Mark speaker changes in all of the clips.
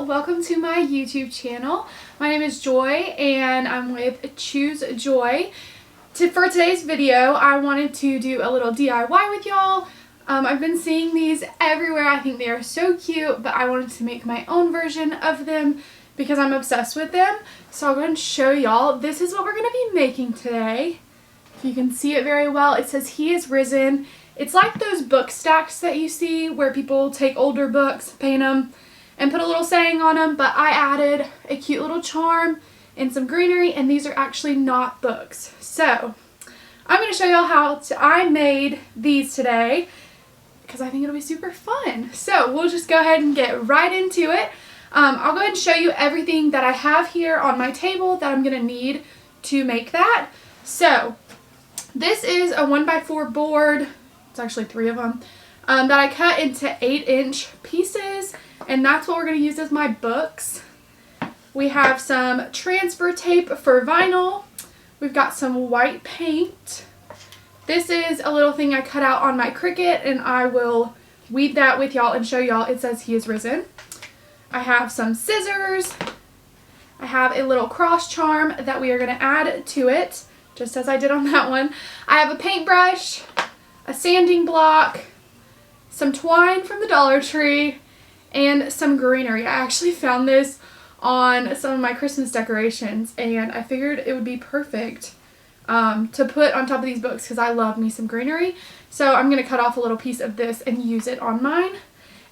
Speaker 1: y'all, welcome to my YouTube channel. My name is Joy and I'm with Choose Joy. For today's video, I wanted to do a little DIY with y'all. I've been seeing these everywhere. I think they are so cute, but I wanted to make my own version of them because I'm obsessed with them. So I'll go ahead and show y'all. This is what we're going to be making today. If you can see it very well, it says He is Risen. It's like those book stacks that you see where people take older books, paint them, and put a little saying on them, but I added a cute little charm and some greenery, and these are actually not books. So I'm going to show y'all how I made these today because I think it'll be super fun. So we'll just go ahead and get right into it. I'll go ahead and show you everything that I have here on my table that I'm going to need to make that. So this is a 1x4 board. It's actually 3 of them that I cut into 8-inch pieces, and that's what we're going to use as my books. We have some transfer tape for vinyl. We've got some white paint. This is a little thing I cut out on my Cricut, and I will weed that with y'all and show y'all. It says He is Risen. I have some scissors. I have a little cross charm that we are going to add to it, just as I did on that one. I have a paintbrush, a sanding block, some twine from the Dollar Tree, and some greenery. I actually found this on some of my Christmas decorations, and I figured it would be perfect to put on top of these books because I love me some greenery. So I'm going to cut off a little piece of this and use it on mine.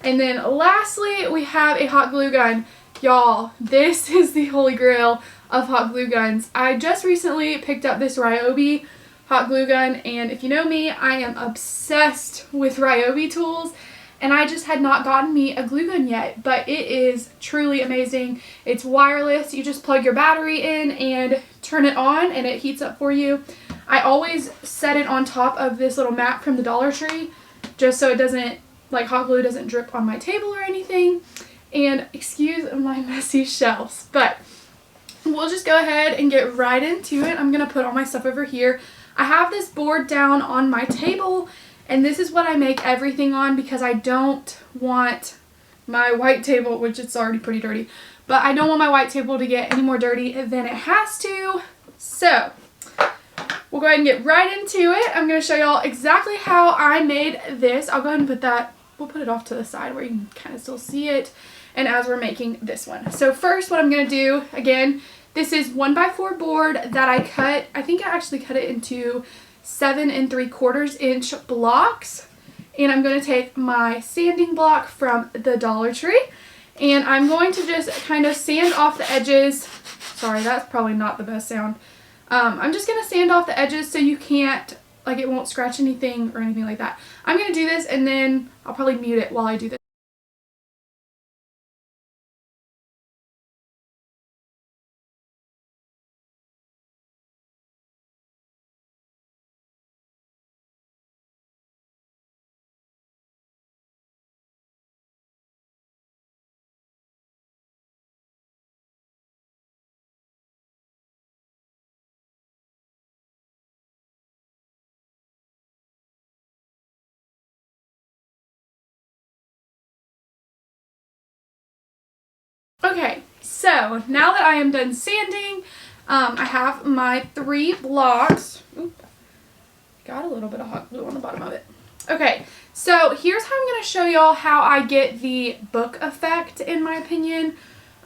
Speaker 1: And then lastly, we have a hot glue gun. Y'all, this is the holy grail of hot glue guns. I just recently picked up this Ryobi hot glue gun, and if you know me, I am obsessed with Ryobi tools, and I just had not gotten me a glue gun yet, but it is truly amazing. It's wireless. You just plug your battery in and turn it on, and it heats up for you. I always set it on top of this little mat from the Dollar Tree just so it doesn't, like, hot glue doesn't drip on my table or anything. And excuse my messy shelves, but we'll just go ahead and get right into it. I'm going to put all my stuff over here. I have this board down on my table, and this is what I make everything on because I don't want my white table, which it's already pretty dirty, but I don't want my white table to get any more dirty than it has to. So we'll go ahead and get right into it. I'm going to show y'all exactly how I made this. I'll go ahead and put that, we'll put it off to the side where you can kind of still see it, and as we're making this one. So first what I'm going to do, again, this is 1x4 board that I cut. I think I actually cut it into 7 3/4 inch blocks. And I'm going to take my sanding block from the Dollar Tree, and I'm going to just kind of sand off the edges. Sorry, that's probably not the best sound. I'm just going to sand off the edges so you can't, like, it won't scratch anything or anything like that. I'm going to do this, and then I'll probably mute it while I do this. Okay, so now that I am done sanding, I have my 3 blocks. Oop, got a little bit of hot glue on the bottom of it. Okay, so here's how I'm going to show y'all how I get the book effect, in my opinion.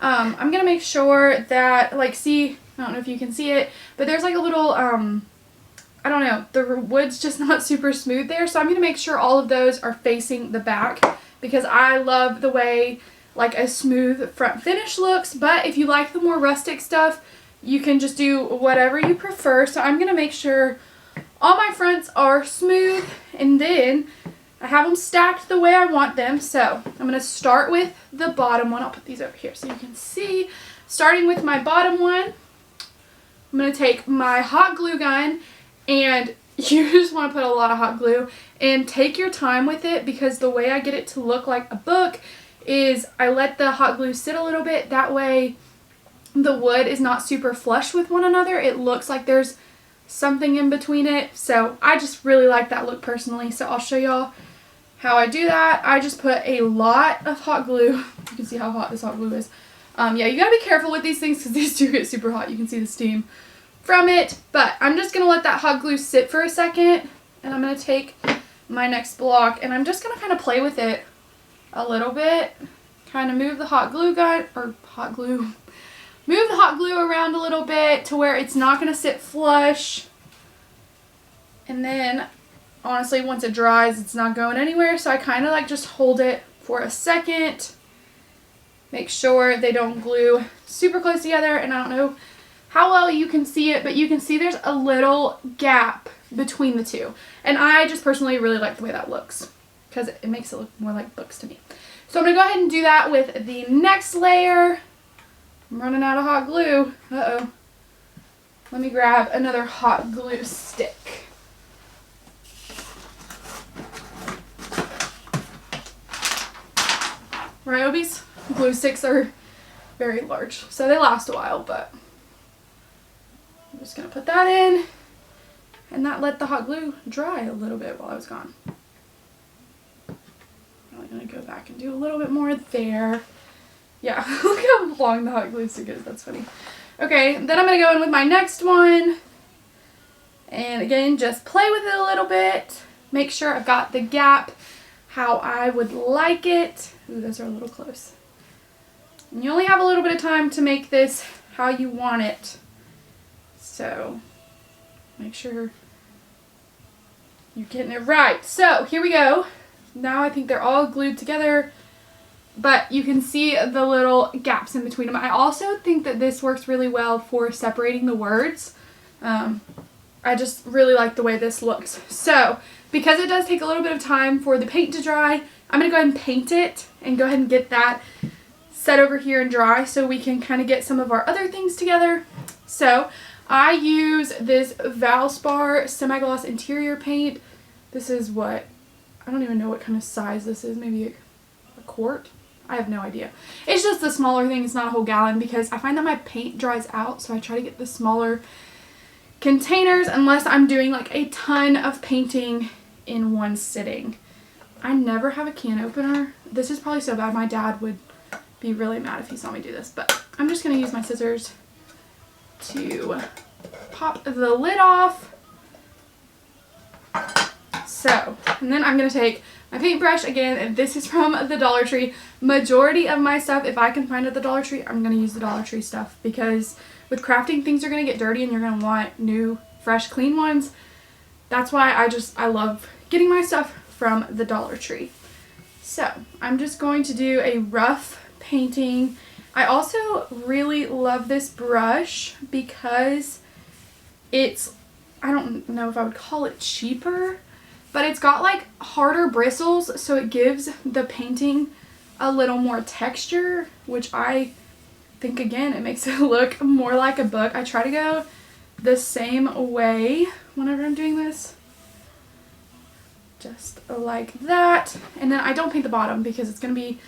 Speaker 1: I'm going to make sure that, like, see, I don't know if you can see it, but there's like a little, I don't know, the wood's just not super smooth there, so I'm going to make sure all of those are facing the back because I love the way, like, a smooth front finish looks. But if you like the more rustic stuff, you can just do whatever you prefer. So I'm going to make sure all my fronts are smooth, and then I have them stacked the way I want them. So I'm going to start with the bottom one. I'll put these over here so you can see. Starting with my bottom one, I'm going to take my hot glue gun, and you just want to put a lot of hot glue and take your time with it because the way I get it to look like a book is I let the hot glue sit a little bit. That way the wood is not super flush with one another. It looks like there's something in between it. So I just really like that look personally. So I'll show y'all how I do that, I just put a lot of hot glue. You can see how hot this hot glue is. Yeah, you gotta be careful with these things because these do get super hot. You can see the steam from it. But I'm just gonna let that hot glue sit for a second, and I'm gonna take my next block and I'm just gonna kind of play with it a little bit. Kind of move the hot glue gun, or hot glue, move the hot glue around a little bit to where it's not gonna sit flush. And then honestly, once it dries, it's not going anywhere. So I kind of like just hold it for a second. Make sure they don't glue super close together. And I don't know how well you can see it, but you can see there's a little gap between the two. And I just personally really like the way that looks because it makes it look more like books to me. So I'm going to go ahead and do that with the next layer. I'm running out of hot glue. Uh-oh. Let me grab another hot glue stick. Right, Obies? Glue sticks are very large, so they last a while, but I'm just going to put that in, and that let the hot glue dry a little bit while I was gone. I'm going to go back and do a little bit more there. Yeah, look how long the hot glue stick is. That's funny. Okay, then I'm going to go in with my next one, and again, just play with it a little bit. Make sure I've got the gap how I would like it. Ooh, those are a little close. And you only have a little bit of time to make this how you want it. So make sure you're getting it right. So here we go. Now I think they're all glued together, but you can see the little gaps in between them. I also think that this works really well for separating the words. I just really like the way this looks. So because it does take a little bit of time for the paint to dry, I'm going to go ahead and paint it and go ahead and get that set over here and dry so we can kind of get some of our other things together. So I use this Valspar semi-gloss interior paint. This is what, I don't even know what kind of size this is, maybe a quart? I have no idea. It's just the smaller thing, it's not a whole gallon because I find that my paint dries out, so I try to get the smaller containers unless I'm doing like a ton of painting in one sitting. I never have a can opener. This is probably so bad my dad would be really mad if he saw me do this, but I'm just going to use my scissors to pop the lid off. So, and then I'm going to take my paintbrush again, and this is from the Dollar Tree. Majority of my stuff, if I can find it at the Dollar Tree, I'm going to use the Dollar Tree stuff because with crafting, things are going to get dirty and you're going to want new, fresh, clean ones. That's why I love getting my stuff from the Dollar Tree. So I'm just going to do a rough painting. I also really love this brush because it's, I don't know if I would call it cheaper, but it's got like harder bristles, so it gives the painting a little more texture, which I think, again, it makes it look more like a book. I try to go the same way whenever I'm doing this. Just like that. And then I don't paint the bottom because it's going to be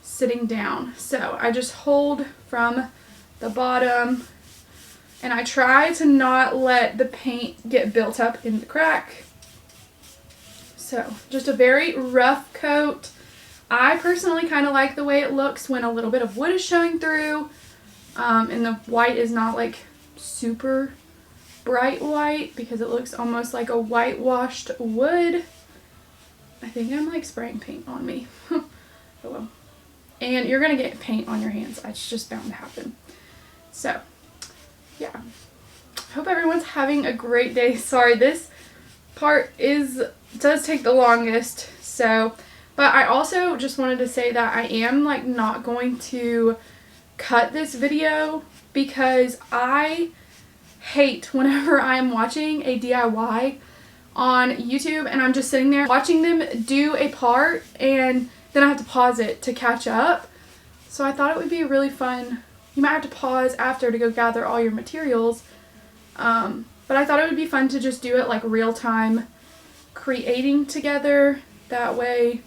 Speaker 1: sitting down. So I just hold from the bottom and I try to not let the paint get built up in the crack. So just a very rough coat. I personally kind of like the way it looks when a little bit of wood is showing through. And the white is not like super bright white because it looks almost like a whitewashed wood. I think I'm like spraying paint on me. Oh well. And you're going to get paint on your hands. It's just bound to happen. So, yeah. Hope everyone's having a great day. Sorry, this part does take the longest. So, but I also just wanted to say that I am like not going to cut this video because I hate whenever I'm watching a DIY on YouTube and I'm just sitting there watching them do a part and then I have to pause it to catch up. So I thought it would be really fun. You might have to pause after to go gather all your materials. But I thought it would be fun to just do it like real time creating together. That way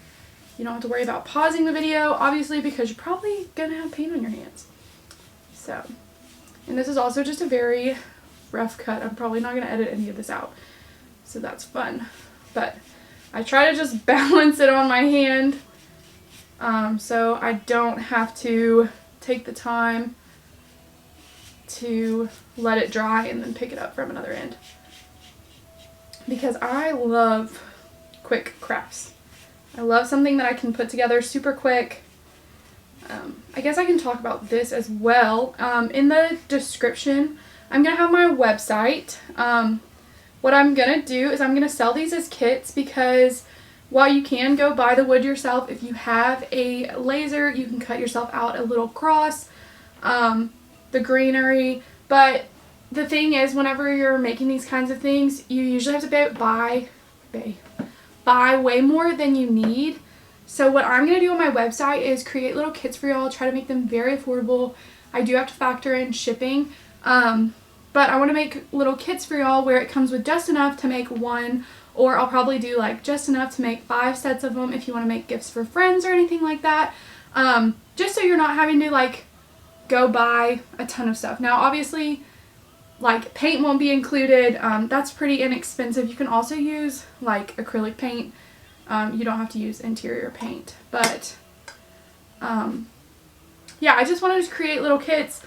Speaker 1: you don't have to worry about pausing the video, obviously, because you're probably gonna have paint on your hands. So, and this is also just a very rough cut. I'm probably not gonna edit any of this out. So that's fun. But I try to just balance it on my hand so I don't have to take the time to let it dry and then pick it up from another end. Because I love quick crafts. I love something that I can put together super quick. I guess I can talk about this as well. In the description, I'm going to have my website. What I'm going to do is I'm going to sell these as kits because while you can go buy the wood yourself, if you have a laser, you can cut yourself out a little cross, the greenery. But the thing is, whenever you're making these kinds of things, you usually have to buy way more than you need. So what I'm going to do on my website is create little kits for y'all, try to make them very affordable. I do have to factor in shipping, but I want to make little kits for y'all where it comes with just enough to make one, or I'll probably do like just enough to make 5 sets of them if you want to make gifts for friends or anything like that. Just so you're not having to like go buy a ton of stuff. Now obviously like paint won't be included. That's pretty inexpensive. You can also use like acrylic paint. You don't have to use interior paint, but yeah, I just wanted to create little kits,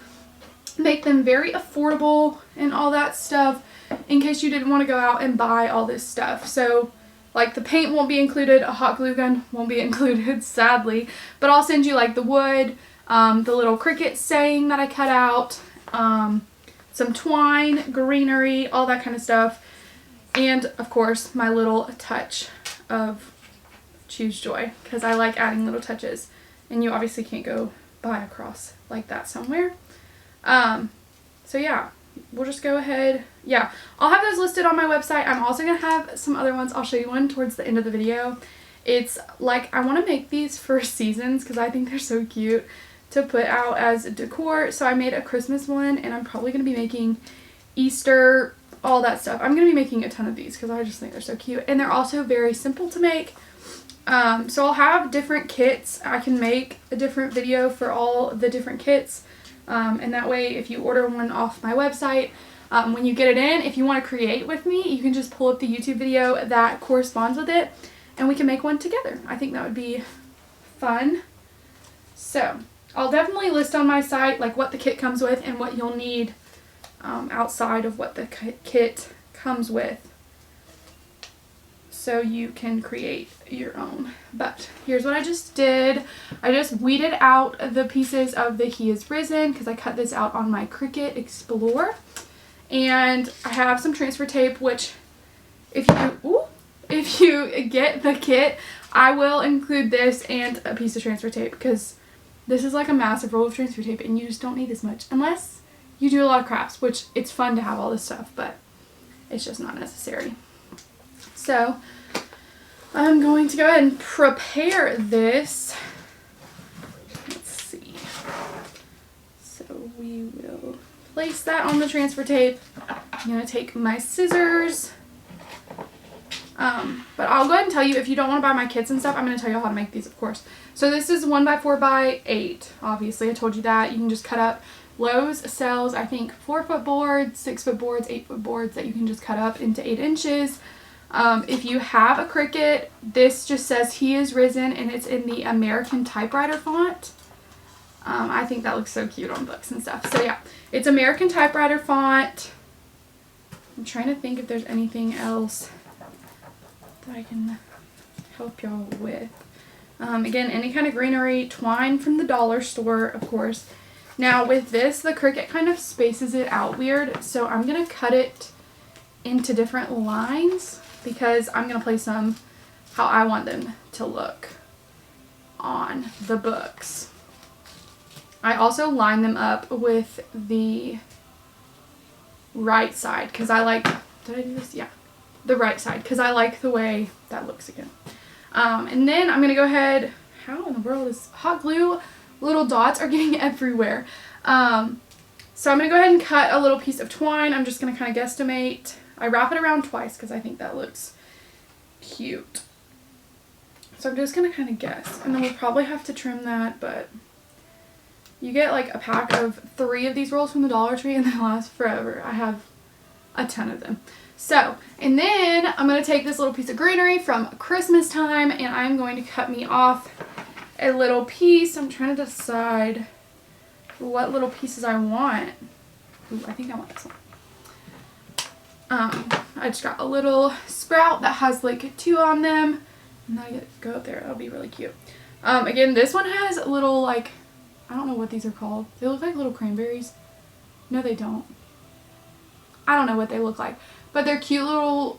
Speaker 1: make them very affordable and all that stuff in case you didn't want to go out and buy all this stuff. So like the paint won't be included, a hot glue gun won't be included, sadly, but I'll send you like the wood, the little cricket saying that I cut out, some twine, greenery, all that kind of stuff, and of course my little touch of Choose Joy, because I like adding little touches, and you obviously can't go buy a cross like that somewhere. So yeah, we'll just go ahead. Yeah, I'll have those listed on my website. I'm also going to have some other ones. I'll show you one towards the end of the video. It's like, I want to make these for seasons because I think they're so cute to put out as decor. So I made a Christmas one, and I'm probably going to be making Easter, all that stuff. I'm going to be making a ton of these because I just think they're so cute, and they're also very simple to make. So I'll have different kits. I can make a different video for all the different kits, and that way if you order one off my website, when you get it in, if you want to create with me, you can just pull up the YouTube video that corresponds with it and we can make one together. I think that would be fun. So I'll definitely list on my site like what the kit comes with and what you'll need outside of what the kit comes with, so you can create your own. But here's what I just did. I just weeded out the pieces of the He Is Risen because I cut this out on my Cricut Explorer. And I have some transfer tape, which if you get the kit, I will include this and a piece of transfer tape because this is like a massive roll of transfer tape and you just don't need this much unless you do a lot of crafts, which it's fun to have all this stuff, but it's just not necessary. So I'm going to go ahead and prepare this. Let's see. So we will place that on the transfer tape. I'm going to take my scissors. But I'll go ahead and tell you, if you don't want to buy my kits and stuff, I'm going to tell you how to make these, of course. So this is 1x4x8. Obviously, I told you that. You can just cut up. Lowe's sells, I think, 4-foot boards, 6-foot boards, 8-foot boards that you can just cut up into 8 inches. If you have a Cricut, this just says He Is Risen, and it's in the American typewriter font. I think that looks so cute on books and stuff. So yeah, it's American typewriter font. I'm trying to think if there's anything else that I can help y'all with. Again, any kind of greenery, twine from the dollar store, of course. Now with this, the Cricut kind of spaces it out weird, so I'm going to cut it into different lines because I'm going to place them how I want them to look on the books. I also line them up with the right side because I like, did I do this? Yeah, the right side because I like the way that looks again. And then I'm going to go ahead, how in the world is hot glue? Little dots are getting everywhere. So I'm going to go ahead and cut a little piece of twine. I'm just going to kind of guesstimate. I wrap it around twice because I think that looks cute. So I'm just going to kind of guess. And then we'll probably have to trim that, but you get like a pack of 3 of these rolls from the Dollar Tree and they last forever. I have a ton of them. So, and then I'm going to take this little piece of greenery from Christmas time and I'm going to cut me off a little piece. I'm trying to decide what little pieces I want. Ooh, I think I want this one. I just got a little sprout that has like 2 on them. And I get to go up there. That'll be really cute. Again, this one has a little like, I don't know what these are called. They look like little cranberries. No, they don't. I don't know what they look like. But they're cute little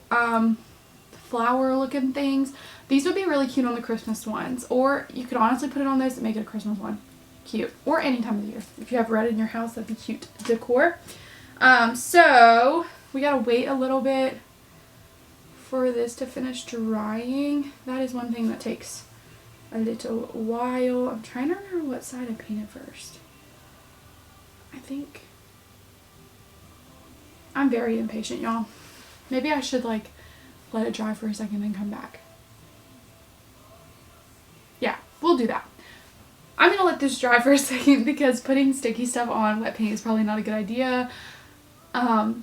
Speaker 1: flower looking things. These would be really cute on the Christmas ones. Or you could honestly put it on those and make it a Christmas one. Cute. Or any time of the year. If you have red in your house, that'd be cute decor. So we gotta wait a little bit for this to finish drying. That is one thing that takes a little while. I'm trying to remember what side I painted first. I think I'm very impatient, y'all. Maybe I should like let it dry for a second and come back. Yeah, we'll do that. I'm gonna let this dry for a second because putting sticky stuff on wet paint is probably not a good idea.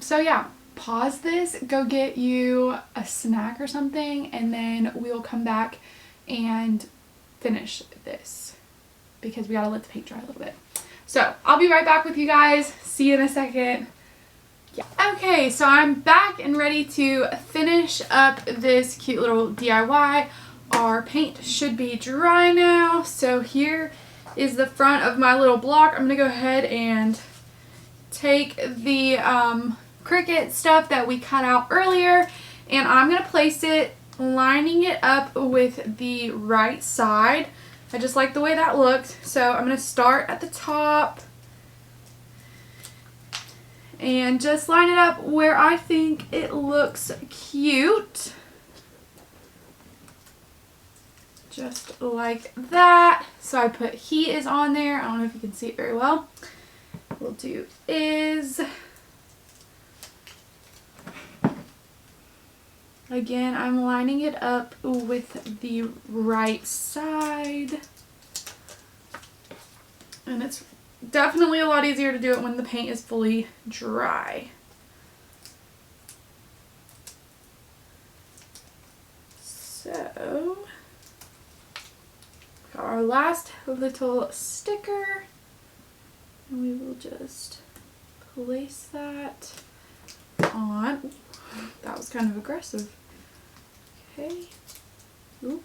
Speaker 1: So yeah, pause this, go get you a snack or something, and then we'll come back and finish this because we gotta let the paint dry a little bit. So I'll be right back with you guys. See you in a second. Yeah. Okay, so I'm back and ready to finish up this cute little DIY. Our paint should be dry now. So here is the front of my little block. I'm gonna go ahead and take the Cricut stuff that we cut out earlier, and I'm gonna place it lining it up with the right side. I just like the way that looked, so I'm gonna start at the top and just line it up where I think it looks cute. Just like that. So I put he is on there. I don't know if you can see it very well. We'll do is. Again, I'm lining it up with the right side. And it's definitely a lot easier to do it when the paint is fully dry. So, got our last little sticker. And we will just place that on. That was kind of aggressive. Okay. Oop.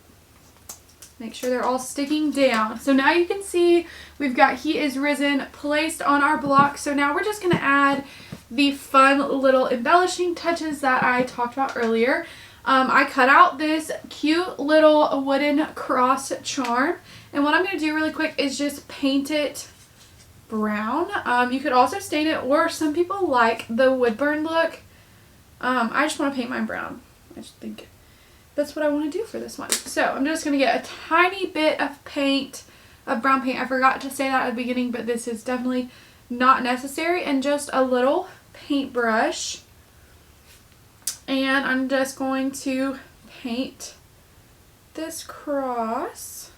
Speaker 1: Make sure they're all sticking down. So now you can see we've got He Is Risen placed on our block. So now we're just going to add the fun little embellishing touches that I talked about earlier. I cut out this cute little wooden cross charm. And what I'm going to do really quick is just paint it brown. You could also stain it, or some people like the wood burn look. I just want to paint mine brown. I just think that's what I want to do for this one. So I'm just going to get a tiny bit of paint, of brown paint. I forgot to say that at the beginning, but this is definitely not necessary. And just a little paintbrush. And I'm just going to paint this cross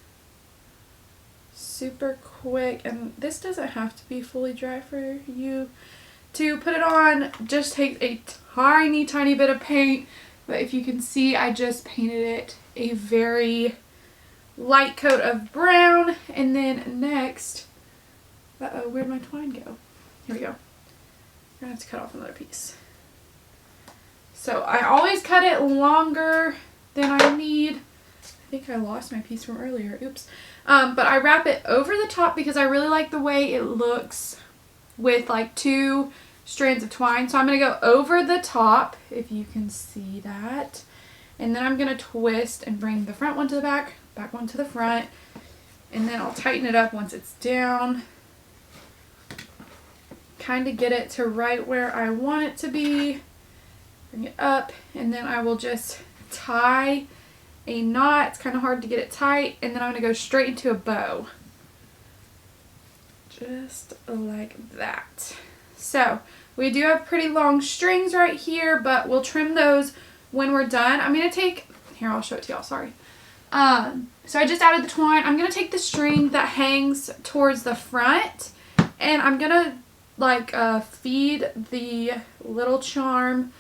Speaker 1: super quick. And this doesn't have to be fully dry for you to put it on. Just take a tiny bit of paint. But if you can see, I just painted it a very light coat of brown. And then next, uh-oh, where'd my twine go? Here we go. I'm gonna have to cut off another piece. So I always cut it longer than I need. I think I lost my piece from earlier. Oops. But I wrap it over the top because I really like the way it looks with like 2 strands of twine. So I'm going to go over the top, if you can see that. And then I'm going to twist and bring the front one to the back one to the front. And then I'll tighten it up once it's down. Kind of get it to right where I want it to be. Bring it up, and then I will just tie a knot. It's kind of hard to get it tight. And then I'm going to go straight into a bow. Just like that. So we do have pretty long strings right here, but we'll trim those when we're done. I'm going to take, here, I'll show it to y'all, sorry. So I just added the twine. I'm going to take the string that hangs towards the front, and I'm going to like feed the little charm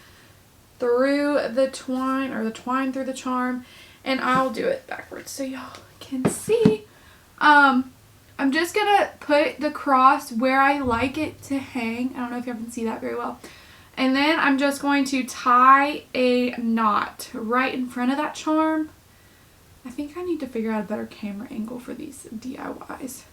Speaker 1: through the twine, or the twine through the charm, and I'll do it backwards so y'all can see. I'm just gonna put the cross where I like it to hang. I don't know if you can see that very well. And then I'm just going to tie a knot right in front of that charm. I think I need to figure out a better camera angle for these DIYs.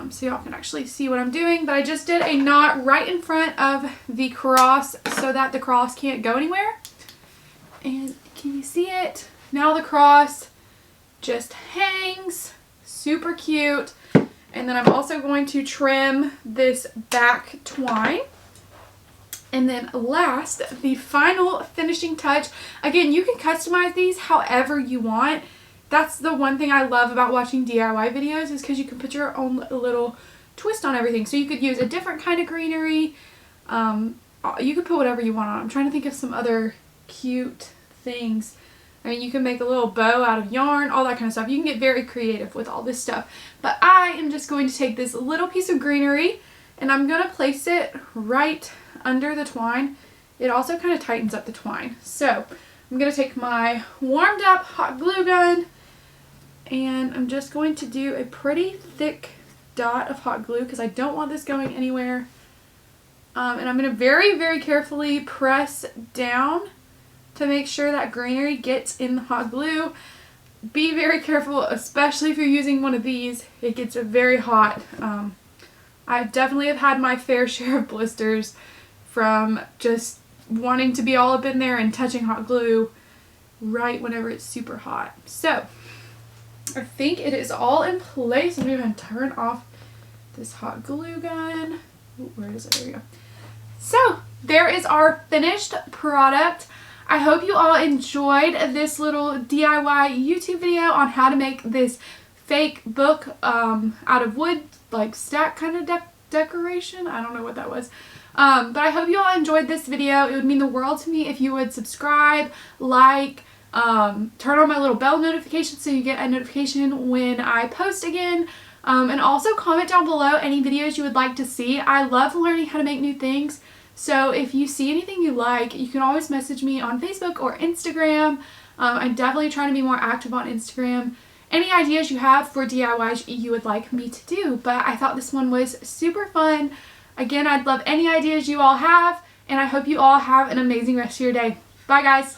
Speaker 1: So y'all can actually see what I'm doing. But I just did a knot right in front of the cross so that the cross can't go anywhere. And can you see it? Now the cross just hangs. Super cute. And then I'm also going to trim this back twine. And then last, the final finishing touch. Again, you can customize these however you want. That's the one thing I love about watching DIY videos, is because you can put your own little twist on everything. So you could use a different kind of greenery. You could put whatever you want on. I'm trying to think of some other cute things. I mean, you can make a little bow out of yarn, all that kind of stuff. You can get very creative with all this stuff. But I am just going to take this little piece of greenery and I'm going to place it right under the twine. It also kind of tightens up the twine. So I'm going to take my warmed up hot glue gun and I'm just going to do a pretty thick dot of hot glue because I don't want this going anywhere. And I'm going to very, very carefully press down to make sure that greenery gets in the hot glue. Be very careful, especially if you're using one of these. It gets very hot. I definitely have had my fair share of blisters from just wanting to be all up in there and touching hot glue right whenever it's super hot. So I think it is all in place. I'm going to turn off this hot glue gun. Ooh, where is it? There we go. So there is our finished product. I hope you all enjoyed this little DIY YouTube video on how to make this fake book out of wood, like stack kind of decoration. I don't know what that was. But I hope you all enjoyed this video. It would mean the world to me if you would subscribe, like, turn on my little bell notification so you get a notification when I post again. And also comment down below any videos you would like to see. I love learning how to make new things. So if you see anything you like, you can always message me on Facebook or Instagram. I'm definitely trying to be more active on Instagram. Any ideas you have for DIYs you would like me to do, but I thought this one was super fun. Again, I'd love any ideas you all have, and I hope you all have an amazing rest of your day. Bye, guys.